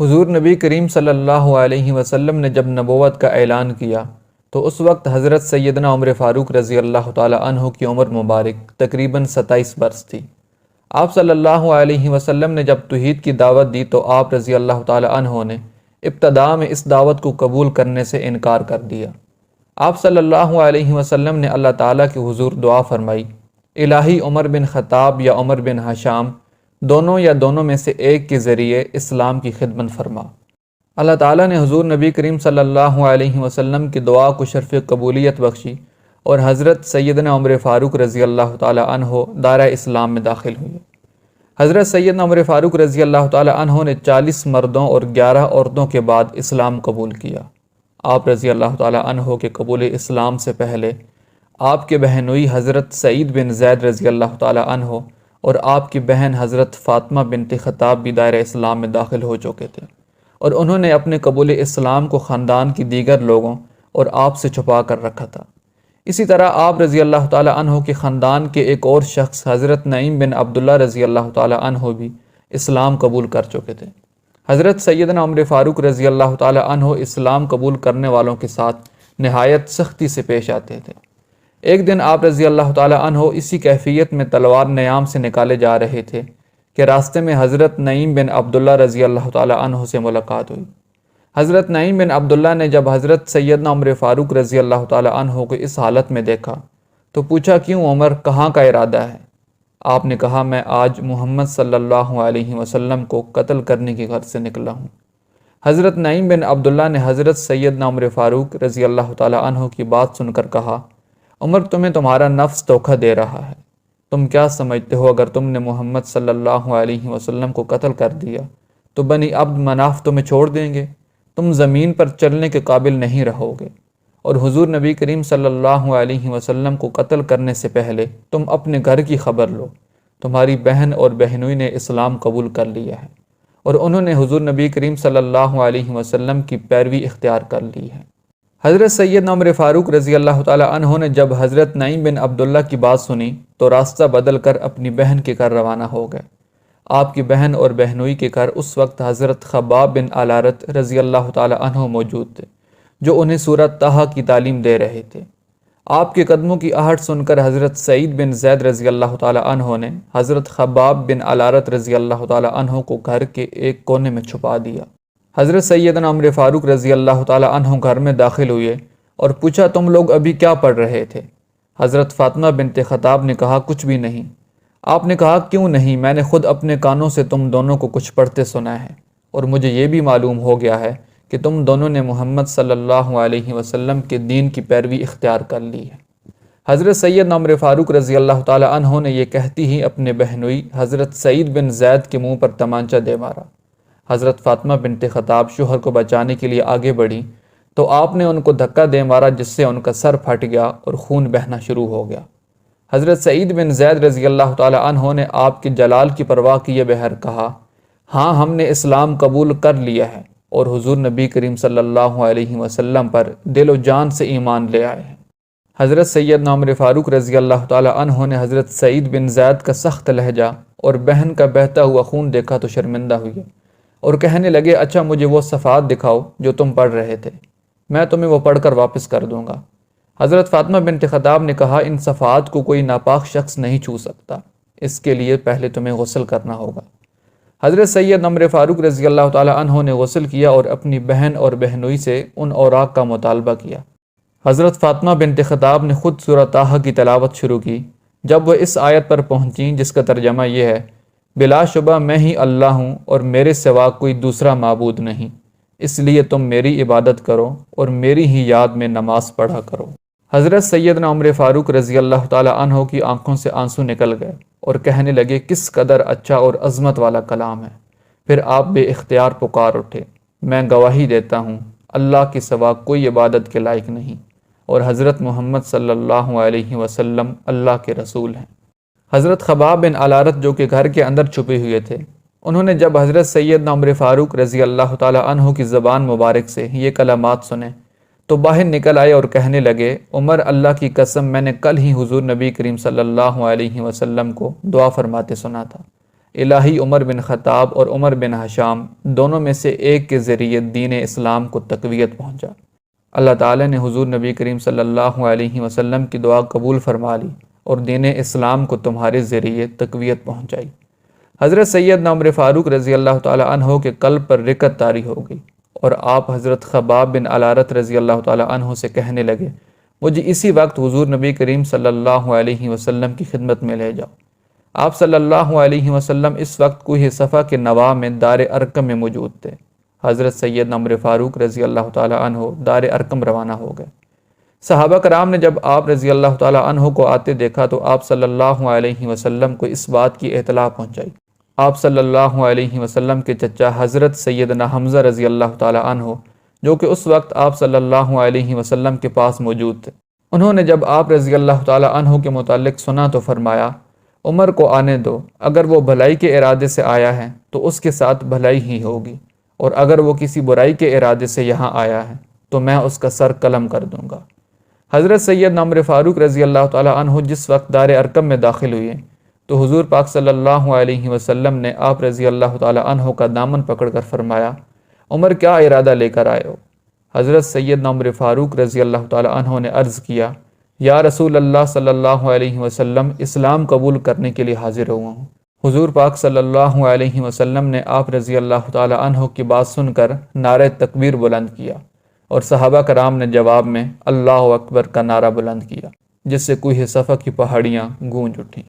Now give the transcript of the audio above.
حضور نبی کریم صلی اللہ علیہ وسلم نے جب نبوت کا اعلان کیا تو اس وقت حضرت سیدنا عمر فاروق رضی اللہ تعالی عنہ کی عمر مبارک تقریباً 27 برس تھی۔ آپ صلی اللہ علیہ وسلم نے جب توحید کی دعوت دی تو آپ رضی اللہ تعالی عنہ نے ابتداء میں اس دعوت کو قبول کرنے سے انکار کر دیا۔ آپ صلی اللہ علیہ وسلم نے اللہ تعالیٰ کے حضور دعا فرمائی، الہی عمر بن خطاب یا عمر بن حشام دونوں یا دونوں میں سے ایک کے ذریعے اسلام کی خدمت فرما۔ اللہ تعالیٰ نے حضور نبی کریم صلی اللہ علیہ وسلم کی دعا کو شرف قبولیت بخشی اور حضرت سیدنا عمر فاروق رضی اللہ تعالی عنہ دائرہ اسلام میں داخل ہوئے۔ حضرت سیدنا عمر فاروق رضی اللہ تعالی عنہ نے 40 مردوں اور 11 عورتوں کے بعد اسلام قبول کیا۔ آپ رضی اللہ تعالی عنہ کے قبول اسلام سے پہلے آپ کے بہنوئی حضرت سعید بن زید رضی اللہ تعالی عنہ اور آپ کی بہن حضرت فاطمہ بنت خطاب بھی دائرہ اسلام میں داخل ہو چکے تھے، اور انہوں نے اپنے قبول اسلام کو خاندان کی دیگر لوگوں اور آپ سے چھپا کر رکھا تھا۔ اسی طرح آپ رضی اللہ تعالی عنہ کے خاندان کے ایک اور شخص حضرت نعیم بن عبداللہ رضی اللہ تعالی عنہ بھی اسلام قبول کر چکے تھے۔ حضرت سیدنا عمر فاروق رضی اللہ تعالی عنہ اسلام قبول کرنے والوں کے ساتھ نہایت سختی سے پیش آتے تھے۔ ایک دن آپ رضی اللہ تعالی عنہ اسی کیفیت میں تلوار نیام سے نکالے جا رہے تھے کہ راستے میں حضرت نعیم بن عبداللہ رضی اللہ تعالی عنہ سے ملاقات ہوئی۔ حضرت نعیم بن عبداللہ نے جب حضرت سیدنا عمر فاروق رضی اللہ تعالی عنہ کو اس حالت میں دیکھا تو پوچھا، کیوں عمر، کہاں کا ارادہ ہے؟ آپ نے کہا، میں آج محمد صلی اللہ علیہ وسلم کو قتل کرنے کی غرض سے نکلا ہوں۔ حضرت نعیم بن عبداللہ نے حضرت سیدنا عمر فاروق رضی اللہ تعالی عنہ کی بات سن کر کہا، عمر، تمہیں تمہارا نفس دھوکہ دے رہا ہے۔ تم کیا سمجھتے ہو اگر تم نے محمد صلی اللہ علیہ وسلم کو قتل کر دیا تو بنی عبد مناف تمہیں چھوڑ دیں گے؟ تم زمین پر چلنے کے قابل نہیں رہو گے، اور حضور نبی کریم صلی اللہ علیہ وسلم کو قتل کرنے سے پہلے تم اپنے گھر کی خبر لو، تمہاری بہن اور بہنوئی نے اسلام قبول کر لیا ہے، اور انہوں نے حضور نبی کریم صلی اللہ علیہ وسلم کی پیروی اختیار کر لی ہے۔ حضرت سیدنا عمر فاروق رضی اللہ تعالی عنہ نے جب حضرت نعیم بن عبداللہ کی بات سنی تو راستہ بدل کر اپنی بہن کے گھر روانہ ہو گئے۔ آپ کی بہن اور بہنوئی کے گھر اس وقت حضرت خباب بن الارت رضی اللہ تعالی عنہ موجود تھے، جو انہیں سورۃ طٰہٰ کی تعلیم دے رہے تھے۔ آپ کے قدموں کی آہٹ سن کر حضرت سعید بن زید رضی اللہ تعالی عنہ نے حضرت خباب بن الارت رضی اللہ تعالی عنہ کو گھر کے ایک کونے میں چھپا دیا۔ حضرت سیدنا عمر فاروق رضی اللہ تعالی عنہ گھر میں داخل ہوئے اور پوچھا، تم لوگ ابھی کیا پڑھ رہے تھے؟ حضرت فاطمہ بنت خطاب نے کہا، کچھ بھی نہیں۔ آپ نے کہا، کیوں نہیں؟ میں نے خود اپنے کانوں سے تم دونوں کو کچھ پڑھتے سنا ہے، اور مجھے یہ بھی معلوم ہو گیا ہے کہ تم دونوں نے محمد صلی اللہ علیہ وسلم کے دین کی پیروی اختیار کر لی ہے۔ حضرت سیدنا عمر فاروق رضی اللہ تعالی عنہ نے یہ کہتی ہی اپنے بہنوئی حضرت سعید بن زید کے منہ پر تمانچہ دے مارا۔ حضرت فاطمہ بنت خطاب شوہر کو بچانے کے لیے آگے بڑھی تو آپ نے ان کو دھکا دے مارا، جس سے ان کا سر پھٹ گیا اور خون بہنا شروع ہو گیا۔ حضرت سعید بن زید رضی اللہ تعالی عنہ نے آپ کے جلال کی پرواہ کیے بغیر کہا، ہاں، ہم نے اسلام قبول کر لیا ہے اور حضور نبی کریم صلی اللہ علیہ وسلم پر دل و جان سے ایمان لے آئے ہیں۔ حضرت سیدنا عمر فاروق رضی اللہ تعالی عنہ نے حضرت سعید بن زید کا سخت لہجہ اور بہن کا بہتا ہوا خون دیکھا تو شرمندہ ہوئے اور کہنے لگے، اچھا، مجھے وہ صفحات دکھاؤ جو تم پڑھ رہے تھے، میں تمہیں وہ پڑھ کر واپس کر دوں گا۔ حضرت فاطمہ بنت خطاب نے کہا، ان صفحات کو کوئی ناپاک شخص نہیں چھو سکتا، اس کے لیے پہلے تمہیں غسل کرنا ہوگا۔ حضرت سید عمر فاروق رضی اللہ تعالی عنہ نے غسل کیا اور اپنی بہن اور بہنوئی سے ان اوراق کا مطالبہ کیا۔ حضرت فاطمہ بنت خطاب نے خود سورۃ طٰہٰ کی تلاوت شروع کی۔ جب وہ اس آیت پر پہنچیں جس کا ترجمہ یہ ہے، بلا شبہ میں ہی اللہ ہوں اور میرے سوا کوئی دوسرا معبود نہیں، اس لیے تم میری عبادت کرو اور میری ہی یاد میں نماز پڑھا کرو۔ حضرت سیدنا عمر فاروق رضی اللہ تعالی عنہ کی آنکھوں سے آنسو نکل گئے اور کہنے لگے، کس قدر اچھا اور عظمت والا کلام ہے۔ پھر آپ بے اختیار پکار اٹھے، میں گواہی دیتا ہوں اللہ کے سوا کوئی عبادت کے لائق نہیں، اور حضرت محمد صلی اللہ علیہ وسلم اللہ کے رسول ہیں۔ حضرت خباب بن الارت جو کہ گھر کے اندر چھپے ہوئے تھے، انہوں نے جب حضرت سیدنا عمر فاروق رضی اللہ تعالی عنہ کی زبان مبارک سے یہ کلمات سنے تو باہر نکل آئے اور کہنے لگے، عمر، اللہ کی قسم، میں نے کل ہی حضور نبی کریم صلی اللہ علیہ وسلم کو دعا فرماتے سنا تھا، الہی عمر بن خطاب اور عمر بن ہشام دونوں میں سے ایک کے ذریعے دین اسلام کو تقویت پہنچا۔ اللہ تعالیٰ نے حضور نبی کریم صلی اللہ علیہ وسلم کی دعا قبول فرما لی اور دین اسلام کو تمہارے ذریعے تقویت پہنچائی۔ حضرت سیدنا عمر فاروق رضی اللہ تعالیٰ عنہ کے قلب پر رکت طاری ہو گئی اور آپ حضرت خباب بن الارت رضی اللہ تعالیٰ عنہ سے کہنے لگے، مجھے اسی وقت حضور نبی کریم صلی اللہ علیہ وسلم کی خدمت میں لے جاؤ۔ آپ صلی اللہ علیہ وسلم اس وقت کوہ صفا کے نواح میں دار ارقم میں موجود تھے۔ حضرت سیدنا عمر فاروق رضی اللہ تعالیٰ عنہ دار ارقم روانہ ہو گئے۔ صحابہ کرام نے جب آپ رضی اللہ تعالیٰ عنہ کو آتے دیکھا تو آپ صلی اللہ علیہ وسلم کو اس بات کی اطلاع پہنچائی۔ آپ صلی اللہ علیہ وسلم کے چچا حضرت سیدنا حمزہ رضی اللہ تعالیٰ عنہ، جو کہ اس وقت آپ صلی اللہ علیہ وسلم کے پاس موجود تھے، انہوں نے جب آپ رضی اللہ تعالیٰ عنہ کے متعلق سنا تو فرمایا، عمر کو آنے دو، اگر وہ بھلائی کے ارادے سے آیا ہے تو اس کے ساتھ بھلائی ہی ہوگی، اور اگر وہ کسی برائی کے ارادے سے یہاں آیا ہے تو میں اس کا سر قلم کر دوں گا۔ حضرت سیدنا عمر فاروق رضی اللہ تعالیٰ عنہ جس وقت دار ارقم میں داخل ہوئے تو حضور پاک صلی اللہ علیہ وسلم نے آپ رضی اللہ تعالیٰ عنہ کا دامن پکڑ کر فرمایا، عمر کیا ارادہ لے کر آئے ہو؟ حضرت سیدنا عمر فاروق رضی اللہ تعالیٰ عنہ نے عرض کیا، یا رسول اللہ صلی اللہ علیہ وسلم، اسلام قبول کرنے کے لیے حاضر ہوا ہوں۔ حضور پاک صلی اللہ علیہ وسلم نے آپ رضی اللہ تعالیٰ عنہ کی بات سن کر نعرہ تکبیر بلند کیا اور صحابہ کرام نے جواب میں اللہ اکبر کا نعرہ بلند کیا، جس سے کوہ صفا کی پہاڑیاں گونج اٹھیں۔